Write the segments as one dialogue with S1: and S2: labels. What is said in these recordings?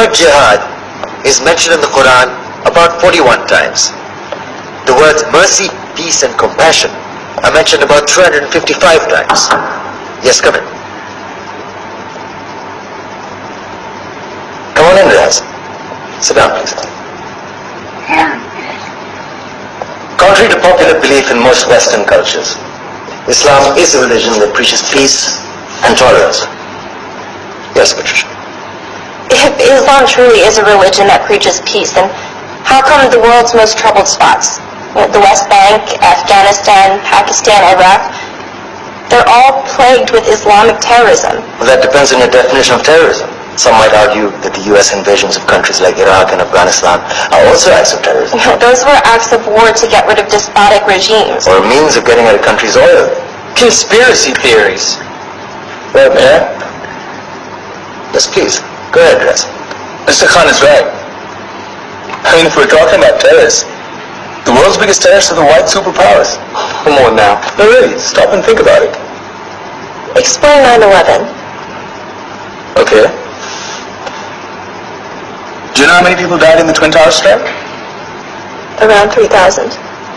S1: word jihad is mentioned in the Quran about 41 times. The words mercy, peace and compassion are mentioned about 355 times. Yes, come in. Come on in, Raz. Sit down, please. Contrary to popular belief in most Western cultures, Islam is a religion that preaches peace and tolerance. Yes, Patricia.
S2: If Islam truly is a religion that preaches peace, then how come the world's most troubled spots, the West Bank, Afghanistan, Pakistan, Iraq, they're all plagued with Islamic terrorism?
S1: Well, that depends on your definition of terrorism. Some might argue that the U.S. invasions of countries like Iraq and Afghanistan are also acts of terrorism.
S2: Those were acts of war to get rid of despotic regimes.
S1: Or a means of getting at a country's oil.
S3: Conspiracy theories.
S1: Well, yeah. Yes, please. Go ahead, Raz.
S3: Mr. Khan is right. I mean, if we're talking about terrorists, the world's biggest terrorists are the white superpowers.
S1: Come on now.
S3: No, really, stop and think about it.
S2: Explain 9/11.
S3: Okay. Do you know how many people died in the Twin Towers strike?
S2: Around 3,000.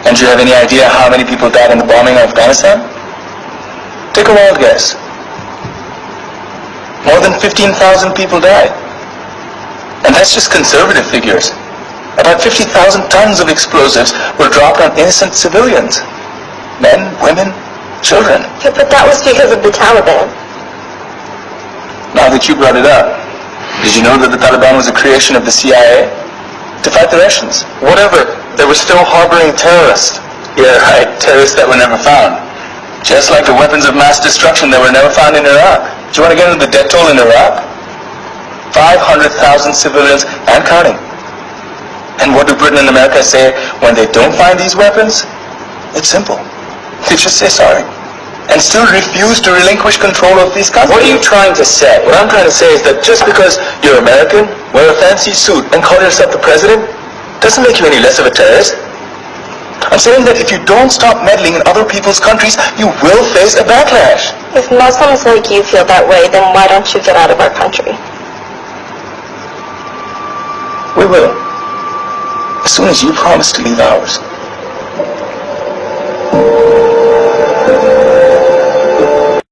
S3: And do you have any idea how many people died in the bombing of Afghanistan? Take a wild guess. More than 15,000 people died. And that's just conservative figures. About 50,000 tons of explosives were dropped on innocent civilians. Men, women, children.
S2: Yeah, but that was because of the Taliban.
S3: Now that you brought it up, did you know that the Taliban was a creation of the CIA? To fight the Russians.
S1: Whatever. They were still harboring terrorists.
S3: Yeah, right. Terrorists that were never found. Just like the weapons of mass destruction that were never found in Iraq. Do you want to get into the death toll in Iraq? 500,000 civilians and counting. And what do Britain and America say when they don't find these weapons? It's simple. They just say sorry. And still refuse to relinquish control of these countries.
S1: What are you trying to say?
S3: What I'm trying to say is that just because you're American, wear a fancy suit, and call yourself the president, doesn't make you any less of a terrorist. I'm saying that if you don't stop meddling in other people's countries, you will face a backlash.
S2: If Muslims like you feel that way, then why don't you get out of our country?
S3: We will. As soon as you promise to leave ours.